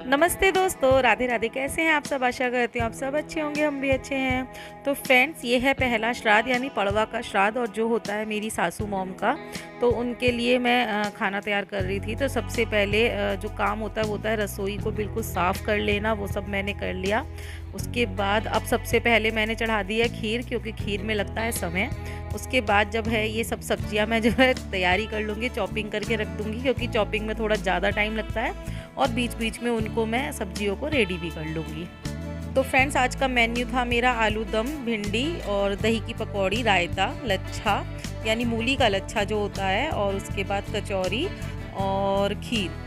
नमस्ते दोस्तों, राधे राधे। कैसे हैं आप सब? आशा करती हूँ आप सब अच्छे होंगे, हम भी अच्छे हैं। तो फ्रेंड्स, ये है पहला श्राद्ध यानी पड़वा का श्राद्ध, और जो होता है मेरी सासू मॉम का। तो उनके लिए मैं खाना तैयार कर रही थी। तो सबसे पहले जो काम होता है वो होता है रसोई को बिल्कुल साफ़ कर लेना। वो सब मैंने कर लिया। उसके बाद अब सबसे पहले मैंने चढ़ा दिया खीर, क्योंकि खीर में लगता है समय। उसके बाद जब है ये सब सब्जियां मैं जो है तैयारी कर लूँगी, चॉपिंग करके रख दूँगी, क्योंकि चॉपिंग में थोड़ा ज़्यादा टाइम लगता है। और बीच बीच में उनको मैं सब्जियों को रेडी भी कर लूँगी। तो फ्रेंड्स, आज का मेन्यू था मेरा आलू दम, भिंडी और दही की पकौड़ी, रायता, लच्छा यानी मूली का लच्छा जो होता है, और उसके बाद कचौरी और खीर।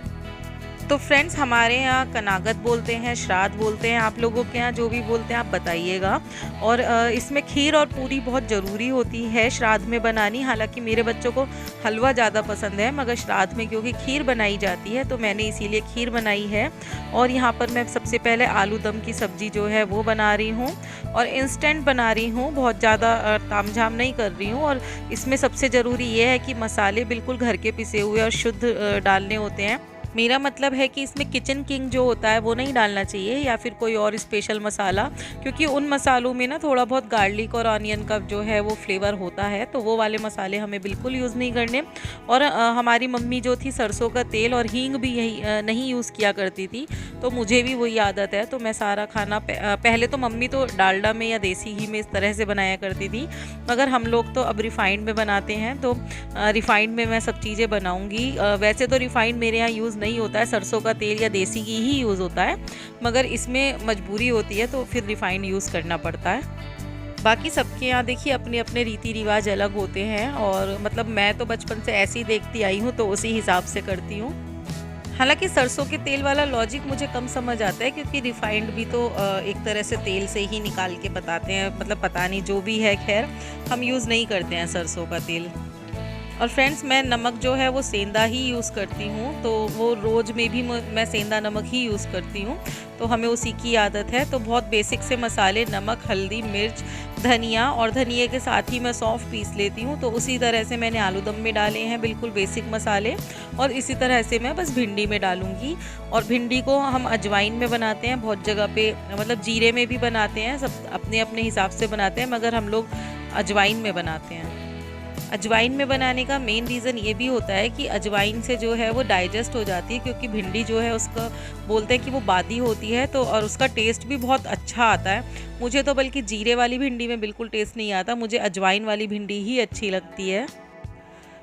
तो फ्रेंड्स, हमारे यहाँ कनागत बोलते हैं, श्राद्ध बोलते हैं। आप लोगों के यहाँ जो भी बोलते हैं आप बताइएगा। और इसमें खीर और पूरी बहुत ज़रूरी होती है श्राद्ध में बनानी। हालांकि मेरे बच्चों को हलवा ज़्यादा पसंद है, मगर श्राद्ध में क्योंकि खीर बनाई जाती है तो मैंने इसीलिए खीर बनाई है। और यहाँ पर मैं सबसे पहले आलू दम की सब्ज़ी जो है वो बना रही हूँ, और इंस्टेंट बना रही हूँ, बहुत ज़्यादा तामझाम नहीं कर रही हूँ। और इसमें सबसे ज़रूरी ये है कि मसाले बिल्कुल घर के पिसे हुए और शुद्ध डालने होते हैं। मेरा मतलब है कि इसमें किचन किंग जो होता है वो नहीं डालना चाहिए, या फिर कोई और स्पेशल मसाला, क्योंकि उन मसालों में ना थोड़ा बहुत गार्लिक और ऑनियन का जो है वो फ्लेवर होता है। तो वो वाले मसाले हमें बिल्कुल यूज़ नहीं करने। और हमारी मम्मी जो थी सरसों का तेल और हींग भी यही नहीं यूज़ किया करती थी, तो मुझे भी वही आदत है। तो मैं सारा खाना पहले तो मम्मी तो डालडा में या देसी घी में इस तरह से बनाया करती थी, मगर हम लोग तो अब रिफ़ाइंड में बनाते हैं। तो रिफ़ाइंड में मैं सब चीज़ें बनाऊँगी। वैसे तो रिफ़ाइंड मेरे यहाँ यूज़ नहीं होता है, सरसों का तेल या देसी घी ही यूज़ होता है, मगर इसमें मजबूरी होती है तो फिर रिफ़ाइंड यूज़ करना पड़ता है। बाकी सबके यहाँ देखिए अपने अपने रीति रिवाज अलग होते हैं, और मतलब मैं तो बचपन से ऐसे ही देखती आई हूँ तो उसी हिसाब से करती हूँ। हालांकि सरसों के तेल वाला लॉजिक मुझे कम समझ आता है, क्योंकि रिफाइंड भी तो एक तरह से तेल से ही निकाल के बताते हैं। मतलब पता नहीं, जो भी है, खैर हम यूज़ नहीं करते हैं सरसों का तेल। और फ्रेंड्स, मैं नमक जो है वो सेंधा ही यूज़ करती हूँ, तो वो रोज़ में भी मैं सेंधा नमक ही यूज़ करती हूँ, तो हमें उसी की आदत है। तो बहुत बेसिक से मसाले, नमक, हल्दी, मिर्च, धनिया, और धनिया के साथ ही मैं सौंफ पीस लेती हूँ। तो उसी तरह से मैंने आलू दम में डाले हैं बिल्कुल बेसिक मसाले, और इसी तरह से मैं बस भिंडी में डालूँगी। और भिंडी को हम अजवाइन में बनाते हैं बहुत जगह पे, मतलब जीरे में भी बनाते हैं, सब अपने अपने हिसाब से बनाते हैं, मगर हम लोग अजवाइन में बनाते हैं। अजवाइन में बनाने का मेन रीज़न ये भी होता है कि अजवाइन से जो है वो डाइजेस्ट हो जाती है, क्योंकि भिंडी जो है उसका बोलते हैं कि वो बादी होती है, तो और उसका टेस्ट भी बहुत अच्छा आता है। मुझे तो बल्कि जीरे वाली भिंडी में बिल्कुल टेस्ट नहीं आता, मुझे अजवाइन वाली भिंडी ही अच्छी लगती है।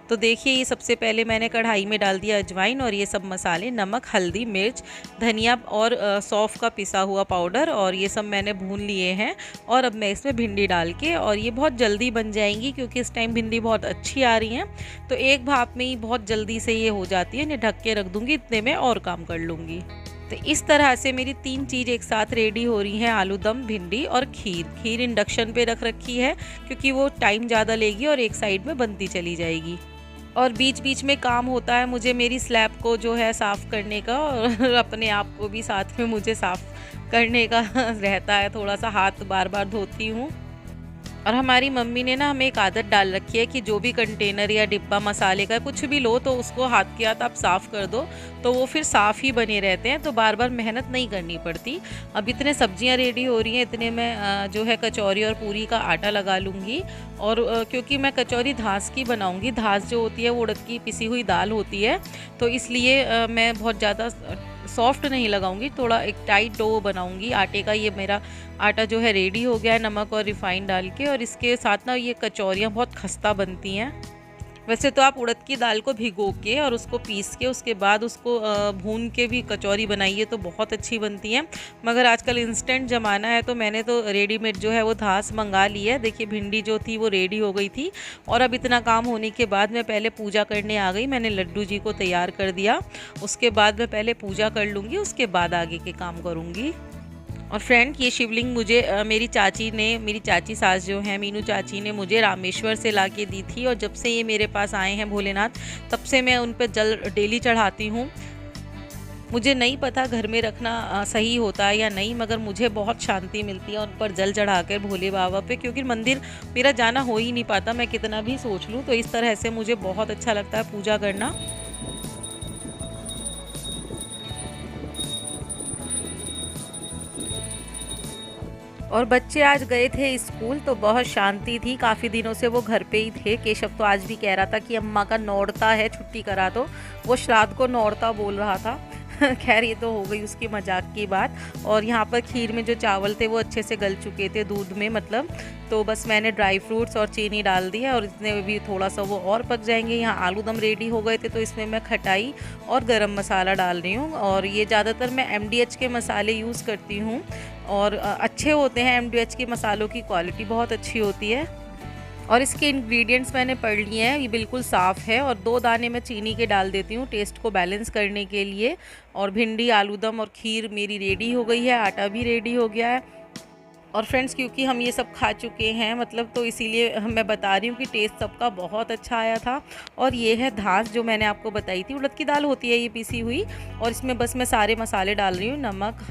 तो देखिए, ये सबसे पहले मैंने कढ़ाई में डाल दिया अजवाइन, और ये सब मसाले, नमक, हल्दी, मिर्च, धनिया और सौंफ का पिसा हुआ पाउडर, और ये सब मैंने भून लिए हैं। और अब मैं इसमें भिंडी डाल के, और ये बहुत जल्दी बन जाएंगी क्योंकि इस टाइम भिंडी बहुत अच्छी आ रही हैं, तो एक भाप में ही बहुत जल्दी से ये हो जाती है। इन्हें ढक के रख दूँगी, इतने में और काम कर लूँगी। तो इस तरह से मेरी 3 चीज़ एक साथ रेडी हो रही हैं, आलू दम, भिंडी और खीर। खीर इंडक्शन पे रख रखी है, क्योंकि वो टाइम ज़्यादा लेगी और एक साइड में बनती चली जाएगी। और बीच बीच में काम होता है मुझे मेरी स्लैब को जो है साफ़ करने का, और अपने आप को भी साथ में मुझे साफ़ करने का रहता है। थोड़ा सा हाथ बार बार धोती हूँ। और हमारी मम्मी ने ना हमें एक आदत डाल रखी है कि जो भी कंटेनर या डिब्बा मसाले का कुछ भी लो, तो उसको हाथ के हाथ आप साफ़ कर दो, तो वो फिर साफ़ ही बने रहते हैं, तो बार बार मेहनत नहीं करनी पड़ती। अब इतने सब्जियां रेडी हो रही हैं, इतने में जो है कचौरी और पूरी का आटा लगा लूँगी। और क्योंकि मैं कचौरी धास की बनाऊँगी, धास जो होती है वो उड़द की पिसी हुई दाल होती है, तो इसलिए मैं बहुत ज़्यादा सॉफ्ट नहीं लगाऊंगी, थोड़ा एक टाइट डो बनाऊंगी आटे का। ये मेरा आटा जो है रेडी हो गया है नमक और रिफाइंड डाल के, और इसके साथ ना ये कचौरियाँ बहुत खस्ता बनती हैं। वैसे तो आप उड़द की दाल को भिगो के और उसको पीस के उसके बाद उसको भून के भी कचौरी बनाइए तो बहुत अच्छी बनती है, मगर आजकल इंस्टेंट ज़माना है, तो मैंने तो रेडीमेड जो है वो धास मंगा ली है। देखिए, भिंडी जो थी वो रेडी हो गई थी, और अब इतना काम होने के बाद मैं पहले पूजा करने आ गई। मैंने लड्डू जी को तैयार कर दिया, उसके बाद मैं पहले पूजा कर लूँगी, उसके बाद आगे के काम करूँगी। और फ्रेंड, ये शिवलिंग मुझे मेरी चाची सास जो है मीनू चाची ने मुझे रामेश्वर से ला के दी थी, और जब से ये मेरे पास आए हैं भोलेनाथ, तब से मैं उन पर जल डेली चढ़ाती हूँ। मुझे नहीं पता घर में रखना सही होता है या नहीं, मगर मुझे बहुत शांति मिलती है उन पर जल चढ़ा कर भोले बाबा पे, क्योंकि मंदिर मेरा जाना हो ही नहीं पाता, मैं कितना भी सोच लूँ। तो इस तरह से मुझे बहुत अच्छा लगता है पूजा करना। और बच्चे आज गए थे स्कूल तो बहुत शांति थी, काफ़ी दिनों से वो घर पे ही थे। केशव तो आज भी कह रहा था कि अम्मा का नौड़ता है, छुट्टी करा दो। वो श्राद्ध को नौड़ता बोल रहा था। खैर ये तो हो गई उसकी मजाक की बात। और यहाँ पर खीर में जो चावल थे वो अच्छे से गल चुके थे दूध में मतलब, तो बस मैंने ड्राई फ्रूट्स और चीनी डाल दिया और इतने भी थोड़ा सा वो और पक जाएंगे। यहाँ आलू दम रेडी हो गए थे तो इसमें मैं खटाई और गरम मसाला डाल रही हूँ। और ये ज़्यादातर मैं MDH के मसाले यूज़ करती हूँ और अच्छे होते हैं। MDH के मसालों की क्वालिटी बहुत अच्छी होती है। और इसके इंग्रेडिएंट्स मैंने पढ़ लिए हैं, ये बिल्कुल साफ़ है। और 2 दाने मैं चीनी के डाल देती हूँ टेस्ट को बैलेंस करने के लिए। और भिंडी, आलूदम और खीर मेरी रेडी हो गई है, आटा भी रेडी हो गया है। और फ्रेंड्स क्योंकि हम ये सब खा चुके हैं मतलब, तो इसीलिए मैं बता रही हूँ कि टेस्ट सबका बहुत अच्छा आया था। और ये है धास जो मैंने आपको बताई थी, उड़द की दाल होती है ये पिसी हुई। और इसमें बस मैं सारे मसाले डाल रही हूँ, नमक,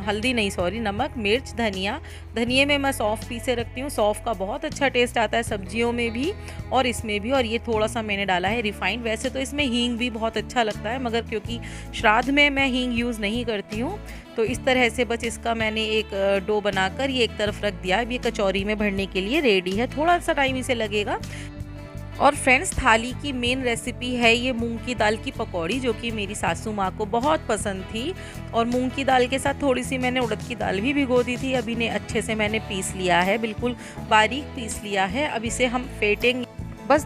हल्दी नहीं सॉरी, नमक, मिर्च, धनिया। धनिए में मैं सौंफ पीसे रखती हूँ, सौंफ का बहुत अच्छा टेस्ट आता है सब्जियों में भी और इसमें भी। और ये थोड़ा सा मैंने डाला है रिफाइंड। वैसे तो इसमें हींग भी बहुत अच्छा लगता है, मगर क्योंकि श्राद्ध में मैं हींग यूज़ नहीं करती हूँ, तो इस तरह से बस इसका मैंने एक डो बनाकर ये एक तरफ रख दिया। अब ये कचौरी में भरने के लिए रेडी है, थोड़ा सा टाइम इसे लगेगा। और फ्रेंड्स थाली की मेन रेसिपी है ये मूंग की दाल की पकौड़ी, जो कि मेरी सासू माँ को बहुत पसंद थी। और मूंग की दाल के साथ थोड़ी सी मैंने उड़द की दाल भी भिगो दी थी। अब इन्हें अच्छे से मैंने पीस लिया है, बिल्कुल बारीक पीस लिया है। अब इसे हम फेंटेंगे। बस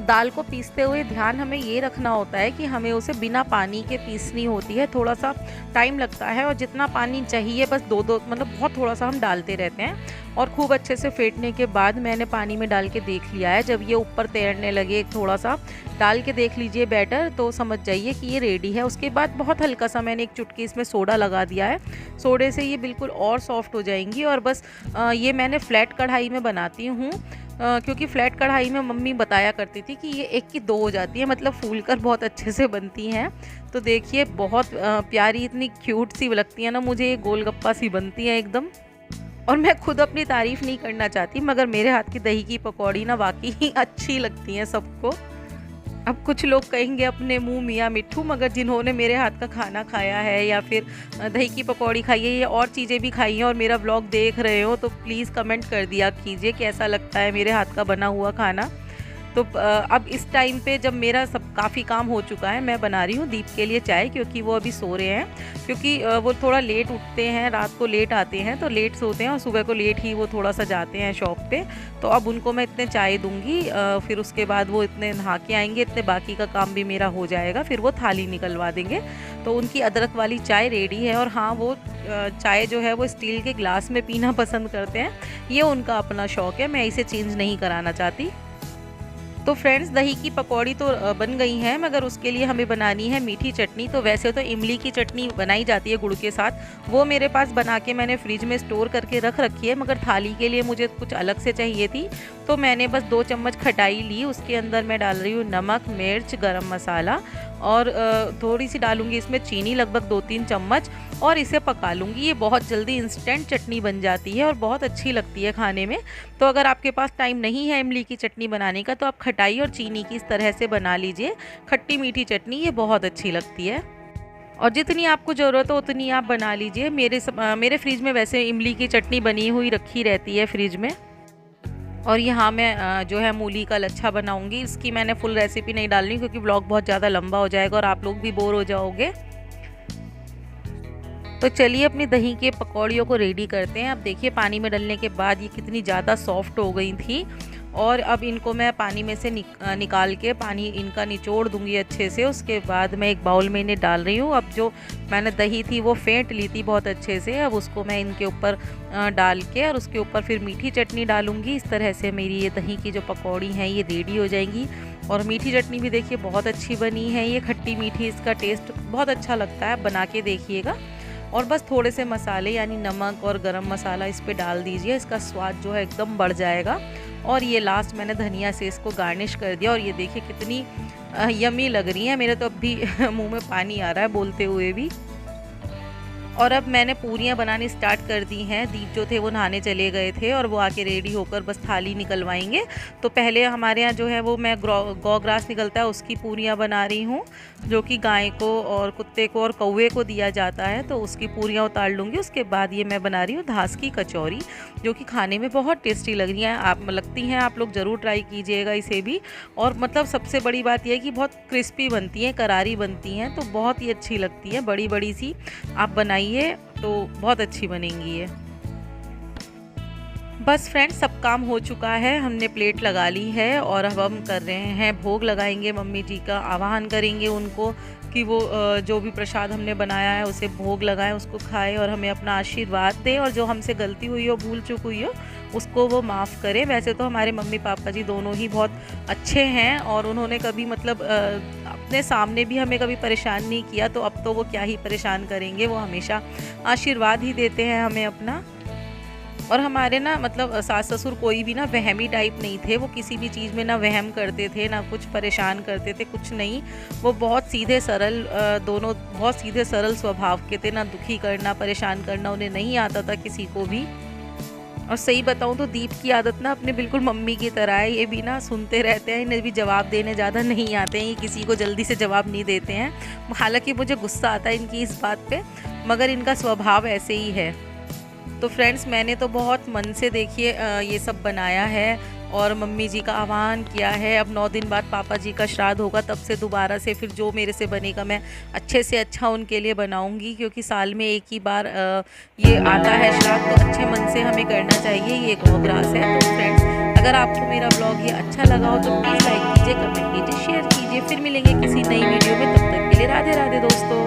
दाल को पीसते हुए ध्यान हमें ये रखना होता है कि हमें उसे बिना पानी के पीसनी होती है। थोड़ा सा टाइम लगता है और जितना पानी चाहिए बस दो मतलब बहुत थोड़ा सा हम डालते रहते हैं। और खूब अच्छे से फेंटने के बाद मैंने पानी में डाल के देख लिया है। जब ये ऊपर तैरने लगे, थोड़ा सा डाल के देख लीजिए बैटर, तो समझ जाइए कि ये रेडी है। उसके बाद बहुत हल्का सा मैंने एक चुटकी इसमें सोडा लगा दिया है। सोडे से ये बिल्कुल और सॉफ्ट हो जाएंगी। और बस ये मैंने फ्लैट कढ़ाई में बनाती हूँ, क्योंकि फ्लैट कढ़ाई में मम्मी बताया करती थी कि ये 1 की 2 हो जाती है, मतलब फूल कर बहुत अच्छे से बनती हैं। तो देखिए बहुत प्यारी, इतनी क्यूट सी लगती है ना मुझे, ये गोलगप्पा सी बनती है एकदम। और मैं खुद अपनी तारीफ़ नहीं करना चाहती, मगर मेरे हाथ की दही की पकौड़ी ना वाकई ही अच्छी लगती हैं सबको। अब कुछ लोग कहेंगे अपने मुंह मियाँ मिट्ठू, मगर जिन्होंने मेरे हाथ का खाना खाया है या फिर दही की पकौड़ी खाई है या और चीज़ें भी खाई हैं और मेरा व्लॉग देख रहे हो, तो प्लीज़ कमेंट कर दिया कीजिए कैसा लगता है मेरे हाथ का बना हुआ खाना। तो अब इस टाइम पे जब मेरा सब काफ़ी काम हो चुका है, मैं बना रही हूँ दीप के लिए चाय, क्योंकि वो अभी सो रहे हैं। क्योंकि वो थोड़ा लेट उठते हैं, रात को लेट आते हैं तो लेट सोते हैं और सुबह को लेट ही वो थोड़ा सा जाते हैं शॉप पे। तो अब उनको मैं इतने चाय दूंगी, फिर उसके बाद वो इतने नहा के आएंगे, इतने बाकी का काम भी मेरा हो जाएगा, फिर वो थाली निकलवा देंगे। तो उनकी अदरक वाली चाय रेडी है। और हाँ, वो चाय जो है वो स्टील के ग्लास में पीना पसंद करते हैं, ये उनका अपना शौक़ है, मैं इसे चेंज नहीं कराना चाहती। तो फ्रेंड्स दही की पकौड़ी तो बन गई हैं, मगर उसके लिए हमें बनानी है मीठी चटनी। तो वैसे तो इमली की चटनी बनाई जाती है गुड़ के साथ, वो मेरे पास बना के मैंने फ्रिज में स्टोर करके रख रखी है, मगर थाली के लिए मुझे कुछ अलग से चाहिए थी। तो मैंने बस 2 चम्मच खटाई ली, उसके अंदर मैं डाल रही हूँ नमक, मिर्च, गरम मसाला और थोड़ी सी डालूंगी इसमें चीनी, लगभग 2-3 चम्मच, और इसे पका लूँगी। ये बहुत जल्दी इंस्टेंट चटनी बन जाती है और बहुत अच्छी लगती है खाने में। तो अगर आपके पास टाइम नहीं है इमली की चटनी बनाने का, तो आप खटाई और चीनी की इस तरह से बना लीजिए खट्टी मीठी चटनी, ये बहुत अच्छी लगती है। और जितनी आपको ज़रूरत हो उतनी आप बना लीजिए। मेरे फ्रिज में वैसे इमली की चटनी बनी हुई रखी रहती है फ्रिज में। और यहाँ मैं जो है मूली का लच्छा बनाऊंगी। इसकी मैंने फुल रेसिपी नहीं डालनी क्योंकि ब्लॉग बहुत ज़्यादा लंबा हो जाएगा और आप लोग भी बोर हो जाओगे। तो चलिए अपनी दही के पकौड़ियों को रेडी करते हैं। अब देखिए पानी में डालने के बाद ये कितनी ज़्यादा सॉफ्ट हो गई थी। और अब इनको मैं पानी में से निकाल के पानी इनका निचोड़ दूंगी अच्छे से। उसके बाद मैं एक बाउल में इन्हें डाल रही हूँ। अब जो मैंने दही थी वो फेंट ली थी बहुत अच्छे से, अब उसको मैं इनके ऊपर डाल के और उसके ऊपर फिर मीठी चटनी डालूंगी। इस तरह से मेरी ये दही की जो पकौड़ी हैं ये रेडी हो जाएंगी। और मीठी चटनी भी देखिए बहुत अच्छी बनी है, ये खट्टी मीठी, इसका टेस्ट बहुत अच्छा लगता है, बना के देखिएगा। और बस थोड़े से मसाले यानी नमक और गरम मसाला इस पर डाल दीजिए, इसका स्वाद जो है एकदम बढ़ जाएगा। और ये लास्ट मैंने धनिया से इसको गार्निश कर दिया। और ये देखिए कितनी यमी लग रही है, मेरे तो अब भी मुंह में पानी आ रहा है बोलते हुए भी। और अब मैंने पूरियाँ बनानी स्टार्ट कर दी हैं। दीप जो थे वो नहाने चले गए थे और वो आके रेडी होकर बस थाली निकलवाएंगे। तो पहले हमारे यहाँ जो है वो मैं गौ ग्रास निकलता है उसकी पूरियाँ बना रही हूँ, जो कि गाय को और कुत्ते को और कौवे को दिया जाता है, तो उसकी पूरियाँ उतार लूँगी। उसके बाद ये मैं बना रही हूँ धास की कचौरी, जो कि खाने में बहुत टेस्टी लग रही है, आप लगती हैं। आप लोग ज़रूर ट्राई कीजिएगा इसे भी। और मतलब सबसे बड़ी बात यह है कि बहुत क्रिस्पी बनती हैं, करारी बनती हैं, तो बहुत ही अच्छी लगती है। बड़ी बड़ी सी आप बनाइए तो बहुत अच्छी बनेंगी ये। बस फ्रेंड्स, सब काम हो चुका है, हमने प्लेट लगा ली है और अब हम कर रहे हैं भोग लगाएंगे। मम्मी जी का आवाहन करेंगे उनको कि वो जो भी प्रसाद हमने बनाया है उसे भोग लगाएं, उसको खाएं और हमें अपना आशीर्वाद दें। और जो हमसे गलती हुई हो, भूल चूक हुई हो, उसको वो माफ़ करें। वैसे तो हमारे मम्मी पापा जी दोनों ही बहुत अच्छे हैं और उन्होंने कभी मतलब अपने सामने भी हमें कभी परेशान नहीं किया, तो अब तो वो क्या ही परेशान करेंगे, वो हमेशा आशीर्वाद ही देते हैं हमें अपना। और हमारे ना मतलब सास ससुर कोई भी ना वहमी टाइप नहीं थे, वो किसी भी चीज़ में ना वहम करते थे, ना कुछ परेशान करते थे, कुछ नहीं। वो बहुत सीधे सरल, दोनों बहुत सीधे सरल स्वभाव के थे, ना दुखी करना परेशान करना उन्हें नहीं आता था किसी को भी। और सही बताऊं तो दीप की आदत ना अपने बिल्कुल मम्मी की तरह है, ये भी ना सुनते रहते हैं, इन्हें भी जवाब देने ज़्यादा नहीं आते हैं, ये किसी को जल्दी से जवाब नहीं देते हैं। हालांकि मुझे गुस्सा आता है इनकी इस बात पे, मगर इनका स्वभाव ऐसे ही है। तो फ्रेंड्स, मैंने तो बहुत मन से देखिए ये सब बनाया है और मम्मी जी का आह्वान किया है। अब 9 दिन बाद पापा जी का श्राद्ध होगा, तब से दोबारा से फिर जो मेरे से बनेगा मैं अच्छे से अच्छा उनके लिए बनाऊंगी, क्योंकि साल में एक ही बार ये आता है श्राद्ध, तो अच्छे मन से हमें करना चाहिए। ये गौ ग्रास है। तो फ्रेंड्स, अगर आपको मेरा ब्लॉग ये अच्छा लगा हो तो प्लीज़ लाइक कीजिए, कमेंट कीजिए, शेयर कीजिए। फिर मिलेंगे किसी नई वीडियो में, तब तक के लिए राधे राधे दोस्तों।